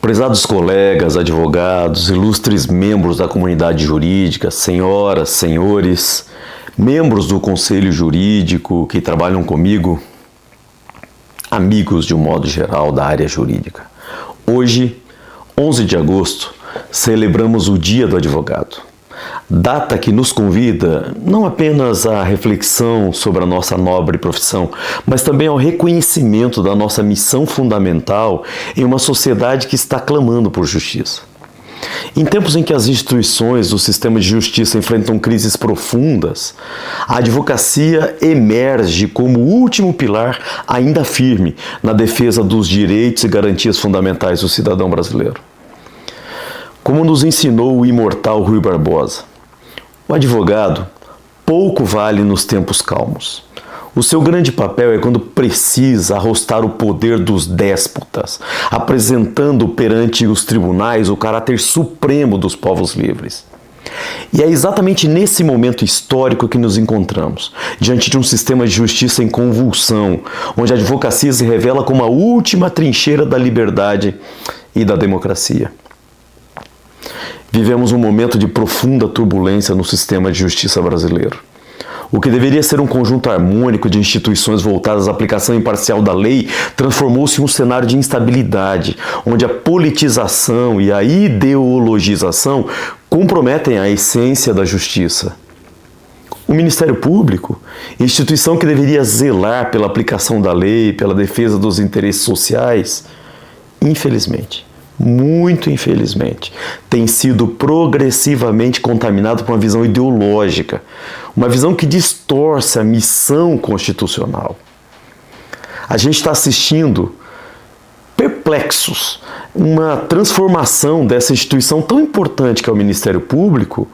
Prezados colegas, advogados, ilustres membros da comunidade jurídica, senhoras, senhores, membros do conselho jurídico que trabalham comigo, amigos de um modo geral da área jurídica. Hoje, 11 de agosto, celebramos o Dia do Advogado. Data que nos convida não apenas à reflexão sobre a nossa nobre profissão, mas também ao reconhecimento da nossa missão fundamental em uma sociedade que está clamando por justiça. Em tempos em que as instituições do sistema de justiça enfrentam crises profundas, a advocacia emerge como o último pilar ainda firme na defesa dos direitos e garantias fundamentais do cidadão brasileiro. Como nos ensinou o imortal Rui Barbosa, o advogado pouco vale nos tempos calmos. O seu grande papel é quando precisa arrostar o poder dos déspotas, apresentando perante os tribunais o caráter supremo dos povos livres. E é exatamente nesse momento histórico que nos encontramos, diante de um sistema de justiça em convulsão, onde a advocacia se revela como a última trincheira da liberdade e da democracia. Vivemos um momento de profunda turbulência no sistema de justiça brasileiro. O que deveria ser um conjunto harmônico de instituições voltadas à aplicação imparcial da lei transformou-se em um cenário de instabilidade, onde a politização e a ideologização comprometem a essência da justiça. O Ministério Público, instituição que deveria zelar pela aplicação da lei, pela defesa dos interesses sociais, infelizmente, muito infelizmente, tem sido progressivamente contaminado por uma visão ideológica, uma visão que distorce a missão constitucional. A gente está assistindo, perplexos, uma transformação dessa instituição tão importante que é o Ministério Público,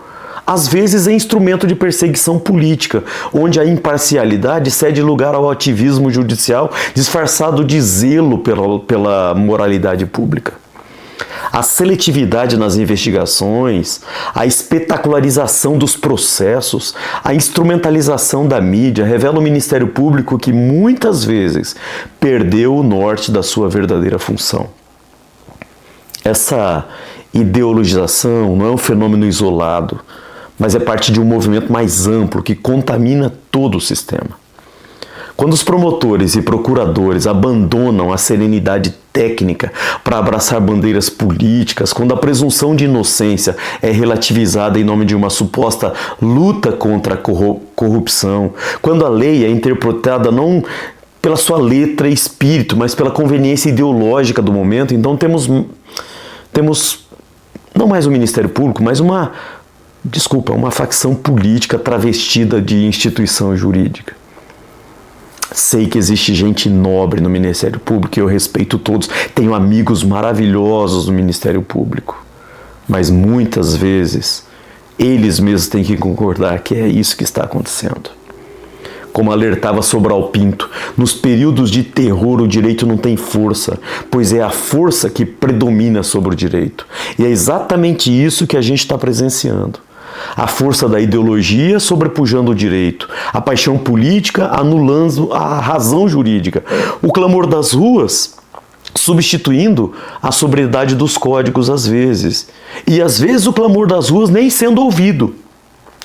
às vezes em instrumento de perseguição política, onde a imparcialidade cede lugar ao ativismo judicial disfarçado de zelo pela moralidade pública. A seletividade nas investigações, a espetacularização dos processos, a instrumentalização da mídia revela o Ministério Público que muitas vezes perdeu o norte da sua verdadeira função. Essa ideologização não é um fenômeno isolado, mas é parte de um movimento mais amplo que contamina todo o sistema. Quando os promotores e procuradores abandonam a serenidade técnica para abraçar bandeiras políticas, quando a presunção de inocência é relativizada em nome de uma suposta luta contra a corrupção, quando a lei é interpretada não pela sua letra e espírito, mas pela conveniência ideológica do momento, então temos não mais um Ministério Público, mas uma facção política travestida de instituição jurídica. Sei que existe gente nobre no Ministério Público e eu respeito todos. Tenho amigos maravilhosos no Ministério Público. Mas muitas vezes eles mesmos têm que concordar que é isso que está acontecendo. Como alertava Sobral Pinto, nos períodos de terror o direito não tem força, pois é a força que predomina sobre o direito. E é exatamente isso que a gente está presenciando. A força da ideologia sobrepujando o direito, a paixão política anulando a razão jurídica, o clamor das ruas substituindo a sobriedade dos códigos às vezes, e às vezes o clamor das ruas nem sendo ouvido,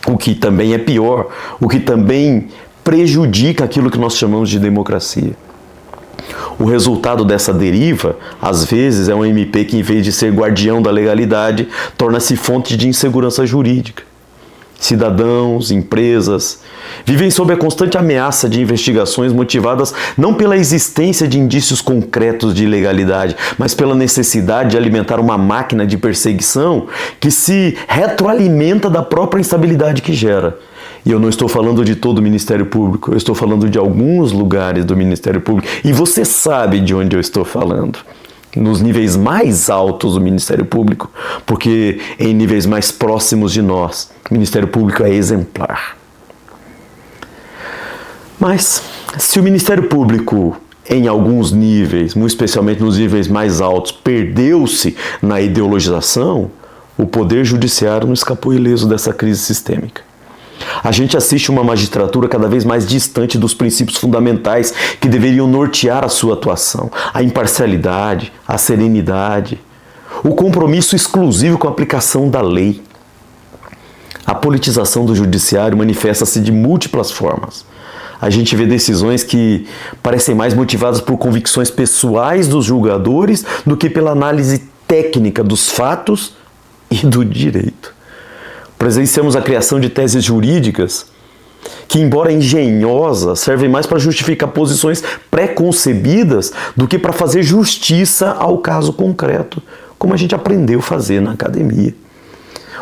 o que também é pior, o que também prejudica aquilo que nós chamamos de democracia. O resultado dessa deriva, às vezes, é um MP que, em vez de ser guardião da legalidade, torna-se fonte de insegurança jurídica. Cidadãos, empresas, vivem sob a constante ameaça de investigações motivadas não pela existência de indícios concretos de ilegalidade, mas pela necessidade de alimentar uma máquina de perseguição que se retroalimenta da própria instabilidade que gera. E eu não estou falando de todo o Ministério Público, eu estou falando de alguns lugares do Ministério Público. E você sabe de onde eu estou falando. Nos níveis mais altos do Ministério Público, porque em níveis mais próximos de nós, o Ministério Público é exemplar. Mas, se o Ministério Público, em alguns níveis, muito especialmente nos níveis mais altos, perdeu-se na ideologização, o Poder Judiciário não escapou ileso dessa crise sistêmica. A gente assiste uma magistratura cada vez mais distante dos princípios fundamentais que deveriam nortear a sua atuação. A imparcialidade, a serenidade, o compromisso exclusivo com a aplicação da lei. A politização do judiciário manifesta-se de múltiplas formas. A gente vê decisões que parecem mais motivadas por convicções pessoais dos julgadores do que pela análise técnica dos fatos e do direito. Presenciamos a criação de teses jurídicas que, embora engenhosas, servem mais para justificar posições pré-concebidas do que para fazer justiça ao caso concreto, como a gente aprendeu a fazer na academia.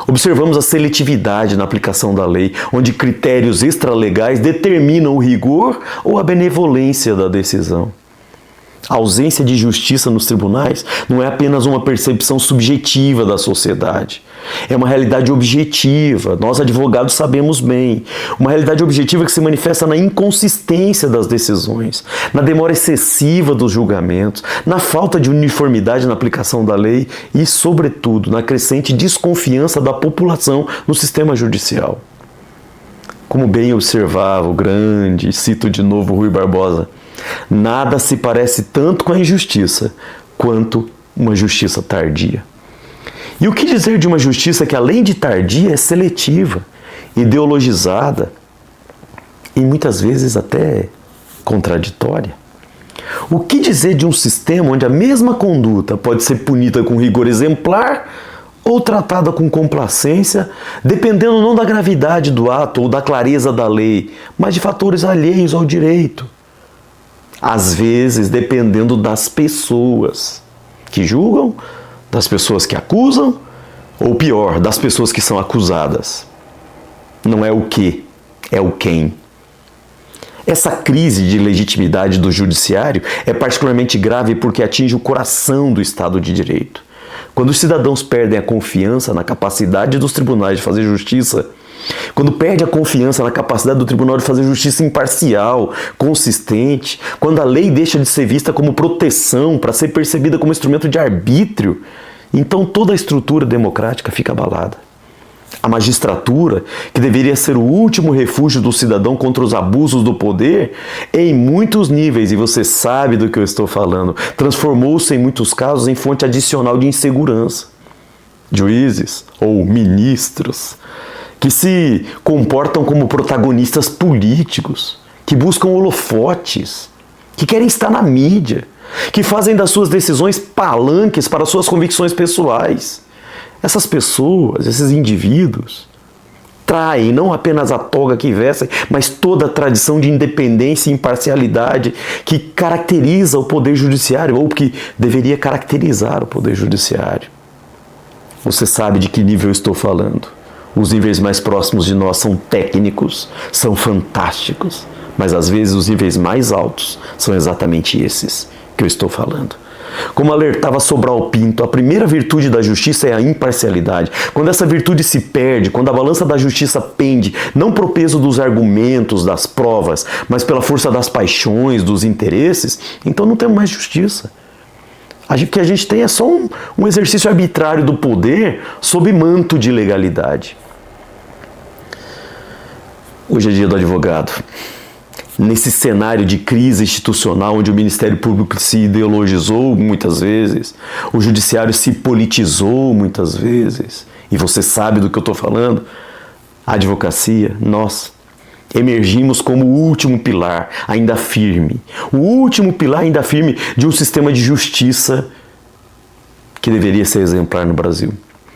Observamos a seletividade na aplicação da lei, onde critérios extralegais determinam o rigor ou a benevolência da decisão. A ausência de justiça nos tribunais não é apenas uma percepção subjetiva da sociedade. É uma realidade objetiva, nós advogados sabemos bem. Uma realidade objetiva que se manifesta na inconsistência das decisões, na demora excessiva dos julgamentos, na falta de uniformidade na aplicação da lei e, sobretudo, na crescente desconfiança da população no sistema judicial. Como bem observava o grande, cito de novo Rui Barbosa, nada se parece tanto com a injustiça quanto uma justiça tardia. E o que dizer de uma justiça que, além de tardia, é seletiva, ideologizada e muitas vezes até contraditória? O que dizer de um sistema onde a mesma conduta pode ser punida com rigor exemplar ou tratada com complacência, dependendo não da gravidade do ato ou da clareza da lei, mas de fatores alheios ao direito? Às vezes, dependendo das pessoas que julgam, das pessoas que acusam, ou pior, das pessoas que são acusadas. Não é o que, é o quem. Essa crise de legitimidade do judiciário é particularmente grave porque atinge o coração do Estado de Direito. Quando os cidadãos perdem a confiança na capacidade dos tribunais de fazer justiça, quando perde a confiança na capacidade do tribunal de fazer justiça imparcial, consistente, quando a lei deixa de ser vista como proteção para ser percebida como instrumento de arbítrio, então toda a estrutura democrática fica abalada. A magistratura, que deveria ser o último refúgio do cidadão contra os abusos do poder, em muitos níveis, e você sabe do que eu estou falando, transformou-se em muitos casos em fonte adicional de insegurança. Juízes ou ministros que se comportam como protagonistas políticos, que buscam holofotes, que querem estar na mídia, que fazem das suas decisões palanques para suas convicções pessoais. Essas pessoas, esses indivíduos, traem não apenas a toga que vestem, mas toda a tradição de independência e imparcialidade que caracteriza o Poder Judiciário, ou que deveria caracterizar o Poder Judiciário. Você sabe de que nível eu estou falando. Os níveis mais próximos de nós são técnicos, são fantásticos, mas às vezes os níveis mais altos são exatamente esses que eu estou falando. Como alertava Sobral Pinto, a primeira virtude da justiça é a imparcialidade. Quando essa virtude se perde, quando a balança da justiça pende, não pelo peso dos argumentos, das provas, mas pela força das paixões, dos interesses, então não temos mais justiça. O que a gente tem é só um exercício arbitrário do poder sob manto de legalidade. Hoje é dia do advogado. Nesse cenário de crise institucional, onde o Ministério Público se ideologizou muitas vezes, o Judiciário se politizou muitas vezes, e você sabe do que eu estou falando, a advocacia, nós emergimos como o último pilar ainda firme, o último pilar ainda firme de um sistema de justiça que deveria ser exemplar no Brasil.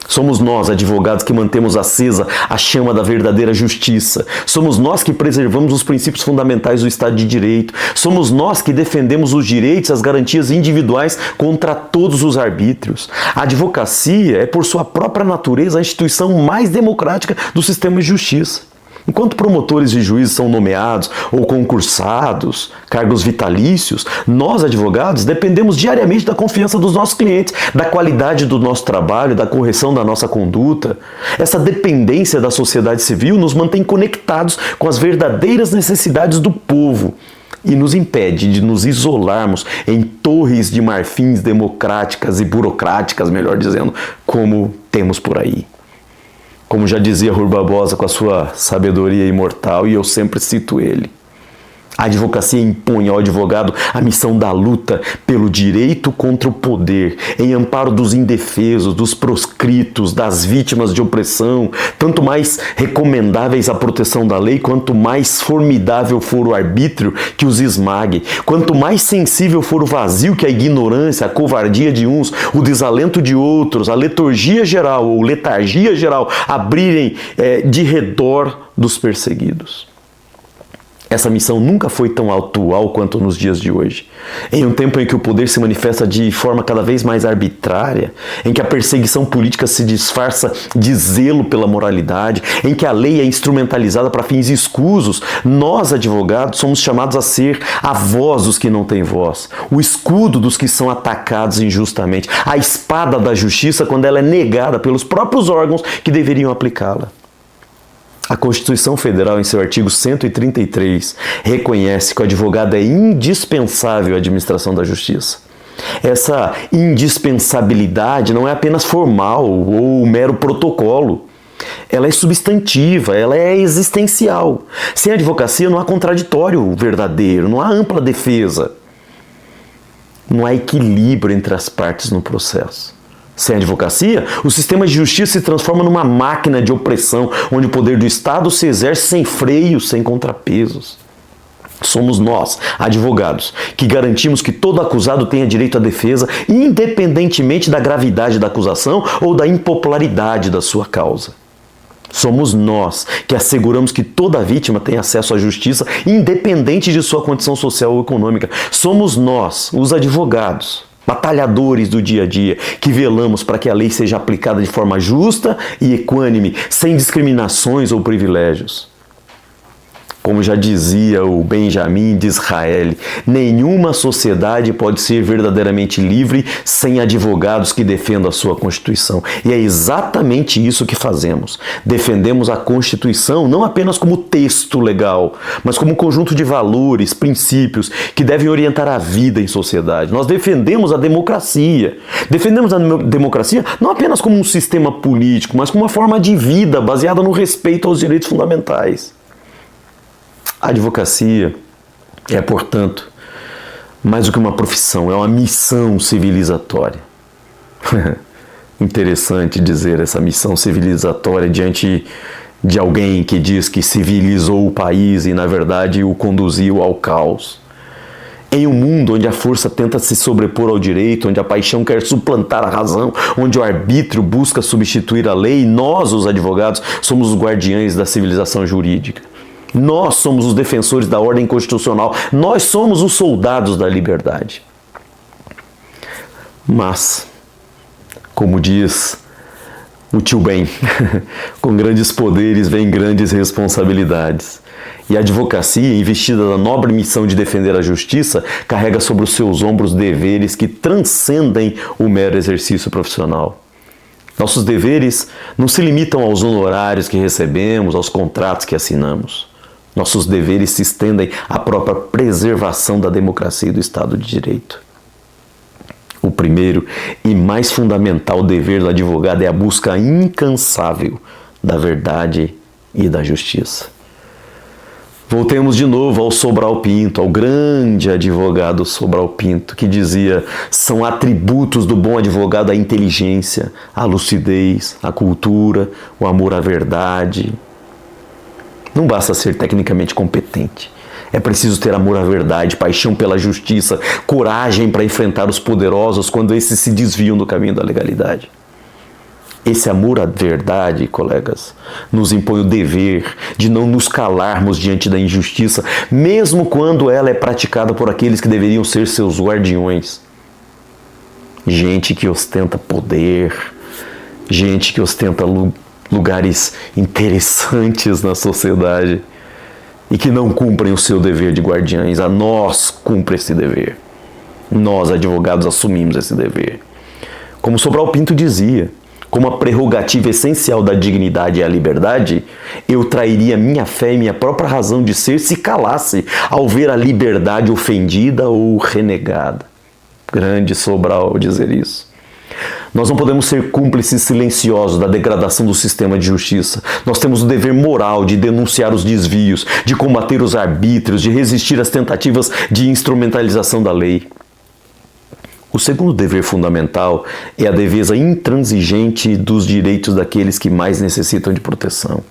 Somos nós, advogados, que mantemos acesa a chama da verdadeira justiça. Somos nós que preservamos os princípios fundamentais do Estado de Direito. Somos nós que defendemos os direitos e as garantias individuais contra todos os arbítrios. A advocacia é, por sua própria natureza, a instituição mais democrática do sistema de justiça. Enquanto promotores e juízes são nomeados ou concursados, cargos vitalícios, nós, advogados, dependemos diariamente da confiança dos nossos clientes, da qualidade do nosso trabalho, da correção da nossa conduta. Essa dependência da sociedade civil nos mantém conectados com as verdadeiras necessidades do povo e nos impede de nos isolarmos em torres de marfins democráticas e burocráticas, melhor dizendo, como temos por aí. Como já dizia Rui Barbosa com a sua sabedoria imortal, e eu sempre cito ele: A advocacia impõe ao advogado a missão da luta pelo direito contra o poder, em amparo dos indefesos, dos proscritos, das vítimas de opressão. Tanto mais recomendáveis a proteção da lei, quanto mais formidável for o arbítrio que os esmague. Quanto mais sensível for o vazio que a ignorância, a covardia de uns, o desalento de outros, a letargia geral ou letargia geral abrirem de redor dos perseguidos. Essa missão nunca foi tão atual quanto nos dias de hoje. Em um tempo em que o poder se manifesta de forma cada vez mais arbitrária, em que a perseguição política se disfarça de zelo pela moralidade, em que a lei é instrumentalizada para fins escusos, nós, advogados, somos chamados a ser a voz dos que não têm voz, o escudo dos que são atacados injustamente, a espada da justiça quando ela é negada pelos próprios órgãos que deveriam aplicá-la. A Constituição Federal, em seu artigo 133, reconhece que o advogado é indispensável à administração da justiça. Essa indispensabilidade não é apenas formal ou mero protocolo. Ela é substantiva, ela é existencial. Sem advocacia não há contraditório verdadeiro, não há ampla defesa. Não há equilíbrio entre as partes no processo. Sem advocacia, o sistema de justiça se transforma numa máquina de opressão, onde o poder do Estado se exerce sem freios, sem contrapesos. Somos nós, advogados, que garantimos que todo acusado tenha direito à defesa, independentemente da gravidade da acusação ou da impopularidade da sua causa. Somos nós que asseguramos que toda vítima tem acesso à justiça, independente de sua condição social ou econômica. Somos nós, os advogados, batalhadores do dia a dia, que velamos para que a lei seja aplicada de forma justa e equânime, sem discriminações ou privilégios. Como já dizia o Benjamin Disraeli, nenhuma sociedade pode ser verdadeiramente livre sem advogados que defendam a sua Constituição. E é exatamente isso que fazemos. Defendemos a Constituição não apenas como texto legal, mas como um conjunto de valores, princípios que devem orientar a vida em sociedade. Nós defendemos a democracia. Defendemos a democracia não apenas como um sistema político, mas como uma forma de vida baseada no respeito aos direitos fundamentais. A advocacia é, portanto, mais do que uma profissão, é uma missão civilizatória. Interessante dizer essa missão civilizatória diante de alguém que diz que civilizou o país e, na verdade, o conduziu ao caos. Em um mundo onde a força tenta se sobrepor ao direito, onde a paixão quer suplantar a razão, onde o arbítrio busca substituir a lei, nós, os advogados, somos os guardiães da civilização jurídica. Nós somos os defensores da ordem constitucional. Nós somos os soldados da liberdade. Mas, como diz o tio Ben, com grandes poderes vem grandes responsabilidades. E a advocacia, investida na nobre missão de defender a justiça, carrega sobre os seus ombros deveres que transcendem o mero exercício profissional. Nossos deveres não se limitam aos honorários que recebemos, aos contratos que assinamos. Nossos deveres se estendem à própria preservação da democracia e do Estado de Direito. O primeiro e mais fundamental dever do advogado é a busca incansável da verdade e da justiça. Voltemos de novo ao Sobral Pinto, ao grande advogado Sobral Pinto, que dizia: são atributos do bom advogado a inteligência, a lucidez, a cultura, o amor à verdade. Não basta ser tecnicamente competente. É preciso ter amor à verdade, paixão pela justiça, coragem para enfrentar os poderosos quando esses se desviam do caminho da legalidade. Esse amor à verdade, colegas, nos impõe o dever de não nos calarmos diante da injustiça, mesmo quando ela é praticada por aqueles que deveriam ser seus guardiões. Gente que ostenta poder, gente que ostenta lugares interessantes na sociedade e que não cumprem o seu dever de guardiães. A nós cumpre esse dever. Nós, advogados, assumimos esse dever. Como Sobral Pinto dizia, como a prerrogativa essencial da dignidade é a liberdade, eu trairia minha fé e minha própria razão de ser se calasse ao ver a liberdade ofendida ou renegada. Grande Sobral dizer isso. Nós não podemos ser cúmplices silenciosos da degradação do sistema de justiça. Nós temos o dever moral de denunciar os desvios, de combater os arbítrios, de resistir às tentativas de instrumentalização da lei. O segundo dever fundamental é a defesa intransigente dos direitos daqueles que mais necessitam de proteção.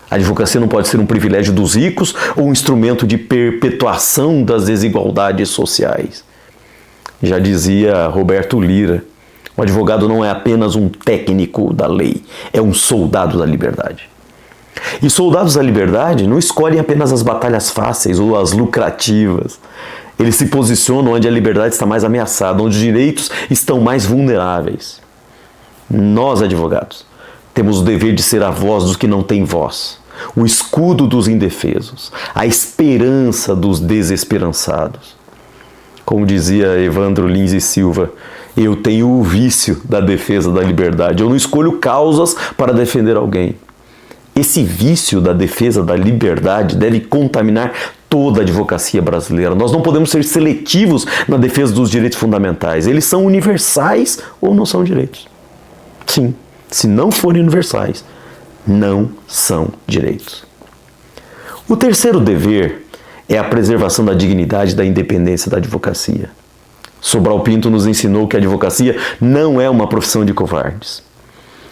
A advocacia não pode ser um privilégio dos ricos ou um instrumento de perpetuação das desigualdades sociais. Já dizia Roberto Lira, o advogado não é apenas um técnico da lei, é um soldado da liberdade. E soldados da liberdade não escolhem apenas as batalhas fáceis ou as lucrativas. Eles se posicionam onde a liberdade está mais ameaçada, onde os direitos estão mais vulneráveis. Nós, advogados, temos o dever de ser a voz dos que não têm voz, o escudo dos indefesos, a esperança dos desesperançados. Como dizia Evandro Lins e Silva, eu tenho o vício da defesa da liberdade, eu não escolho causas para defender alguém. Esse vício da defesa da liberdade deve contaminar toda a advocacia brasileira. Nós não podemos ser seletivos na defesa dos direitos fundamentais. Eles são universais ou não são direitos? Sim, se não forem universais, não são direitos. O terceiro dever é a preservação da dignidade e da independência da advocacia. Sobral Pinto nos ensinou que a advocacia não é uma profissão de covardes.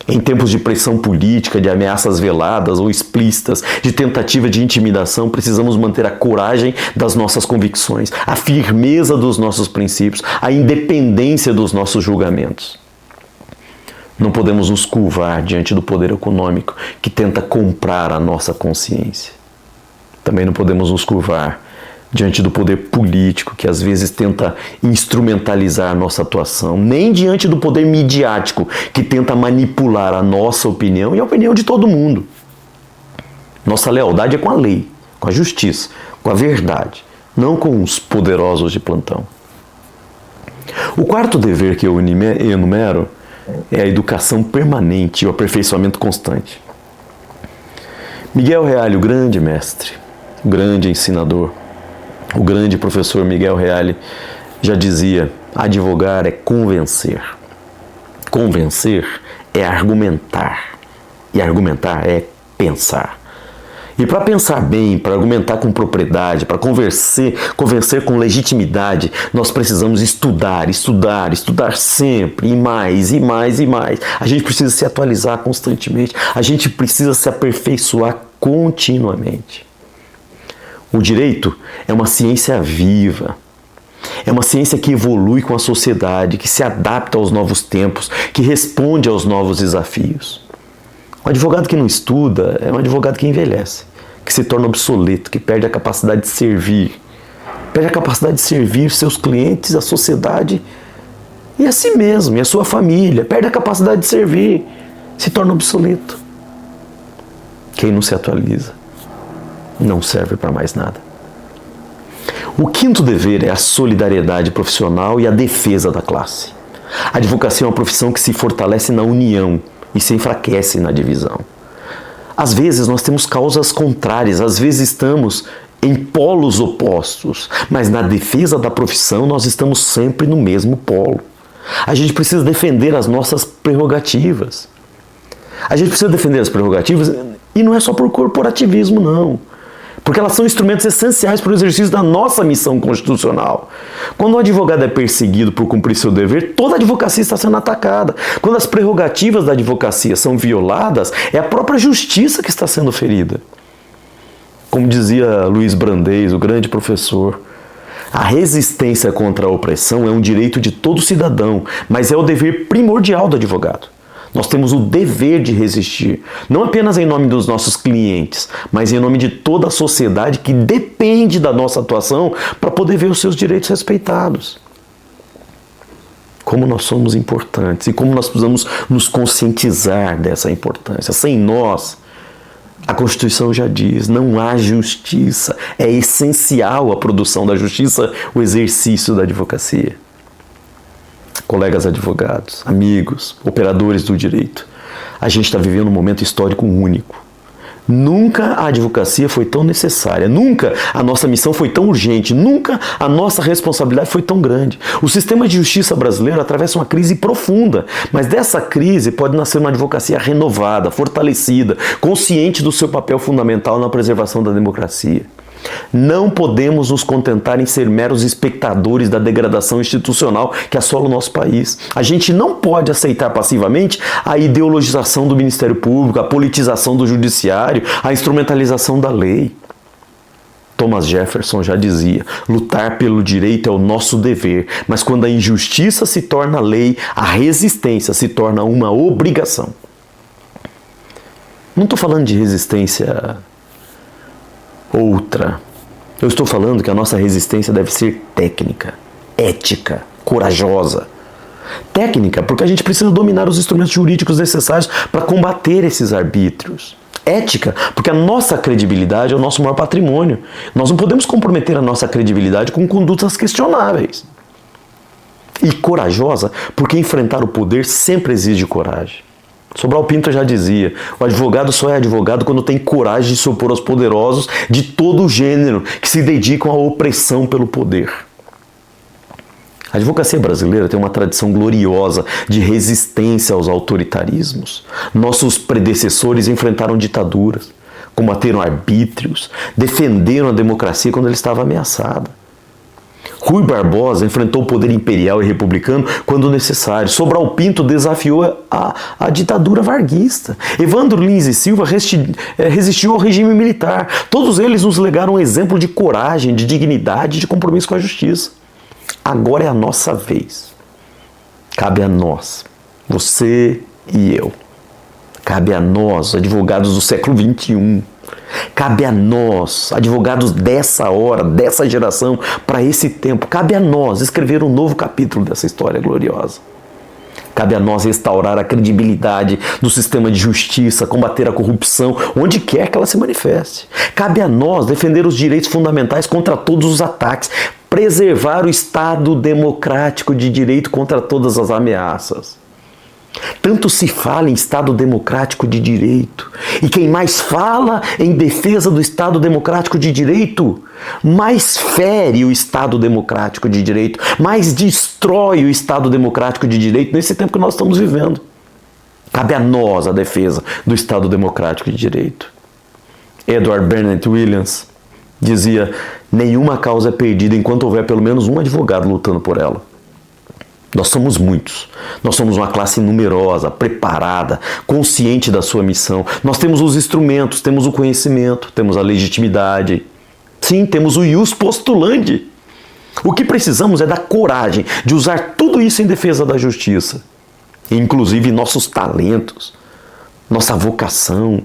Em tempos de pressão política, de ameaças veladas ou explícitas, de tentativa de intimidação, precisamos manter a coragem das nossas convicções, a firmeza dos nossos princípios, a independência dos nossos julgamentos. Não podemos nos curvar diante do poder econômico que tenta comprar a nossa consciência. Também não podemos nos curvar diante do poder político que às vezes tenta instrumentalizar a nossa atuação, nem diante do poder midiático que tenta manipular a nossa opinião e a opinião de todo mundo. Nossa lealdade é com a lei, com a justiça, com a verdade, não com os poderosos de plantão. O quarto dever que eu enumero é a educação permanente e o aperfeiçoamento constante. Miguel Reale, o grande mestre, o grande ensinador, o grande professor Miguel Reale já dizia: advogar é convencer. Convencer é argumentar. E argumentar é pensar. E para pensar bem, para argumentar com propriedade, para convencer com legitimidade, nós precisamos estudar sempre, e mais, e mais, e mais. A gente precisa se atualizar constantemente, a gente precisa se aperfeiçoar continuamente. O direito é uma ciência viva, é uma ciência que evolui com a sociedade, que se adapta aos novos tempos, que responde aos novos desafios. Um advogado que não estuda é um advogado que envelhece, que se torna obsoleto, que perde a capacidade de servir. Perde a capacidade de servir seus clientes, a sociedade e a si mesmo, e a sua família. Perde a capacidade de servir, se torna obsoleto. Quem não se atualiza não serve para mais nada. O quinto dever é a solidariedade profissional e a defesa da classe. A advocacia é uma profissão que se fortalece na união e se enfraquece na divisão. Às vezes nós temos causas contrárias, às vezes estamos em polos opostos, mas na defesa da profissão nós estamos sempre no mesmo polo. A gente precisa defender as nossas prerrogativas. A gente precisa defender as prerrogativas e não é só por corporativismo, não. Porque elas são instrumentos essenciais para o exercício da nossa missão constitucional. Quando o advogado é perseguido por cumprir seu dever, toda a advocacia está sendo atacada. Quando as prerrogativas da advocacia são violadas, é a própria justiça que está sendo ferida. Como dizia Luiz Brandez, o grande professor, a resistência contra a opressão é um direito de todo cidadão, mas é o dever primordial do advogado. Nós temos o dever de resistir, não apenas em nome dos nossos clientes, mas em nome de toda a sociedade que depende da nossa atuação para poder ver os seus direitos respeitados. Como nós somos importantes e como nós precisamos nos conscientizar dessa importância. Sem nós, a Constituição já diz, não há justiça. É essencial a produção da justiça, o exercício da advocacia. Colegas advogados, amigos, operadores do direito, a gente está vivendo um momento histórico único. Nunca a advocacia foi tão necessária, nunca a nossa missão foi tão urgente, nunca a nossa responsabilidade foi tão grande. O sistema de justiça brasileiro atravessa uma crise profunda, mas dessa crise pode nascer uma advocacia renovada, fortalecida, consciente do seu papel fundamental na preservação da democracia. Não podemos nos contentar em ser meros espectadores da degradação institucional que assola o nosso país. A gente não pode aceitar passivamente a ideologização do Ministério Público, a politização do Judiciário, a instrumentalização da lei. Thomas Jefferson já dizia: lutar pelo direito é o nosso dever, mas quando a injustiça se torna lei, a resistência se torna uma obrigação. Não estou falando de resistência outra. Eu estou falando que a nossa resistência deve ser técnica, ética, corajosa. Técnica, porque a gente precisa dominar os instrumentos jurídicos necessários para combater esses arbítrios. Ética, porque a nossa credibilidade é o nosso maior patrimônio. Nós não podemos comprometer a nossa credibilidade com condutas questionáveis. E corajosa, porque enfrentar o poder sempre exige coragem. Sobral Pinto já dizia: o advogado só é advogado quando tem coragem de se opor aos poderosos de todo o gênero que se dedicam à opressão pelo poder. A advocacia brasileira tem uma tradição gloriosa de resistência aos autoritarismos. Nossos predecessores enfrentaram ditaduras, combateram arbítrios, defenderam a democracia quando ela estava ameaçada. Rui Barbosa enfrentou o poder imperial e republicano quando necessário. Sobral Pinto desafiou a ditadura varguista. Evandro Lins e Silva resistiu ao regime militar. Todos eles nos legaram um exemplo de coragem, de dignidade e de compromisso com a justiça. Agora é a nossa vez. Cabe a nós, você e eu. Cabe a nós, advogados do século XXI. Cabe a nós, advogados dessa hora, dessa geração, para esse tempo. Cabe a nós escrever um novo capítulo dessa história gloriosa. Cabe a nós restaurar a credibilidade do sistema de justiça, combater a corrupção, onde quer que ela se manifeste. Cabe a nós defender os direitos fundamentais contra todos os ataques, preservar o Estado democrático de direito contra todas as ameaças. Tanto se fala em Estado democrático de direito, e quem mais fala em defesa do Estado democrático de direito, mais fere o Estado democrático de direito, mais destrói o Estado democrático de direito nesse tempo que nós estamos vivendo. Cabe a nós a defesa do Estado democrático de direito. Edward Bernard Williams dizia: nenhuma causa é perdida enquanto houver pelo menos um advogado lutando por ela. Nós somos muitos, nós somos uma classe numerosa, preparada, consciente da sua missão. Nós temos os instrumentos, temos o conhecimento, temos a legitimidade. Sim, temos o ius postulandi. O que precisamos é da coragem de usar tudo isso em defesa da justiça. Inclusive nossos talentos, nossa vocação,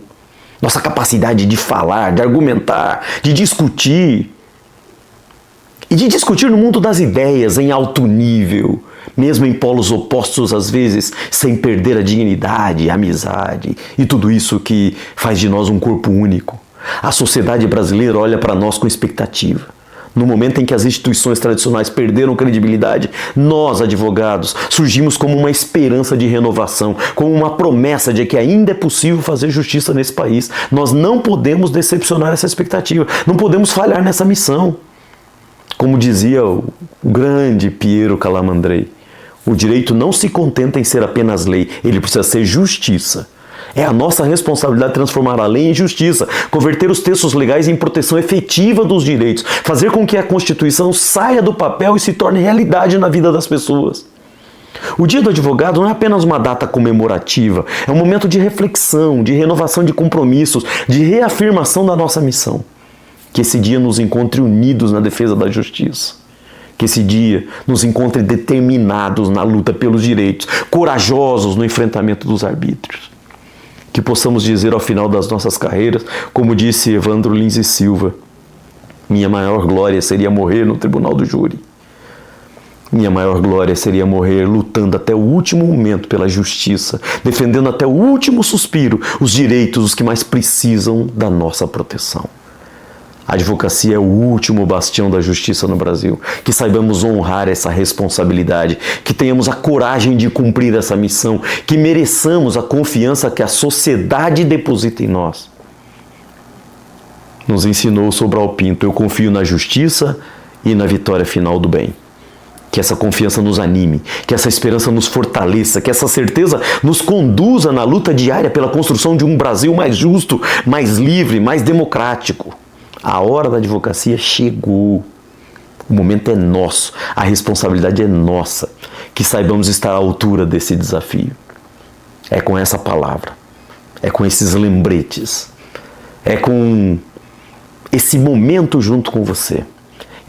nossa capacidade de falar, de argumentar, de discutir. E de discutir no mundo das ideias em alto nível, mesmo em polos opostos às vezes, sem perder a dignidade, a amizade e tudo isso que faz de nós um corpo único. A sociedade brasileira olha para nós com expectativa. No momento em que as instituições tradicionais perderam credibilidade, nós, advogados, surgimos como uma esperança de renovação, como uma promessa de que ainda é possível fazer justiça nesse país. Nós não podemos decepcionar essa expectativa, não podemos falhar nessa missão. Como dizia o grande Piero Calamandrei, o direito não se contenta em ser apenas lei, ele precisa ser justiça. É a nossa responsabilidade transformar a lei em justiça, converter os textos legais em proteção efetiva dos direitos, fazer com que a Constituição saia do papel e se torne realidade na vida das pessoas. O Dia do Advogado não é apenas uma data comemorativa, é um momento de reflexão, de renovação de compromissos, de reafirmação da nossa missão. Que esse dia nos encontre unidos na defesa da justiça. Que esse dia nos encontre determinados na luta pelos direitos, corajosos no enfrentamento dos arbítrios. Que possamos dizer ao final das nossas carreiras, como disse Evandro Lins e Silva: minha maior glória seria morrer no tribunal do júri. Minha maior glória seria morrer lutando até o último momento pela justiça, defendendo até o último suspiro os direitos dos que mais precisam da nossa proteção. A advocacia é o último bastião da justiça no Brasil. Que saibamos honrar essa responsabilidade, que tenhamos a coragem de cumprir essa missão, que mereçamos a confiança que a sociedade deposita em nós. nos ensinou o Sobral Pinto: eu confio na justiça e na vitória final do bem. Que essa confiança nos anime, que essa esperança nos fortaleça, que essa certeza nos conduza na luta diária pela construção de um Brasil mais justo, mais livre, mais democrático. A hora da advocacia chegou. O momento é nosso, a responsabilidade é nossa. Que saibamos estar à altura desse desafio. É com essa palavra, é com esses lembretes, é com esse momento junto com você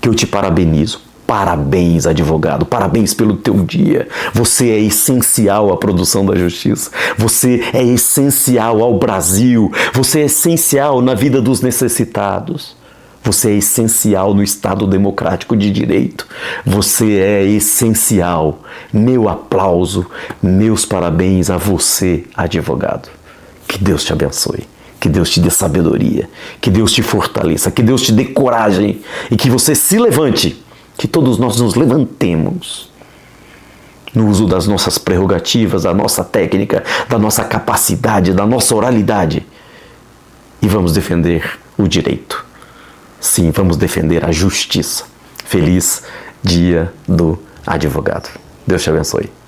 que eu te parabenizo. Parabéns, advogado, parabéns pelo teu dia. Você é essencial à produção da justiça. Você é essencial ao Brasil. Você é essencial na vida dos necessitados. Você é essencial no Estado democrático de direito. Você é essencial. Meu aplauso, meus parabéns a você, advogado. Que Deus te abençoe. Que Deus te dê sabedoria. Que Deus te fortaleça. Que Deus te dê coragem. E que você se levante. Que todos nós nos levantemos no uso das nossas prerrogativas, da nossa técnica, da nossa capacidade, da nossa oralidade. E vamos defender o direito. Sim, vamos defender a justiça. Feliz Dia do Advogado. Deus te abençoe.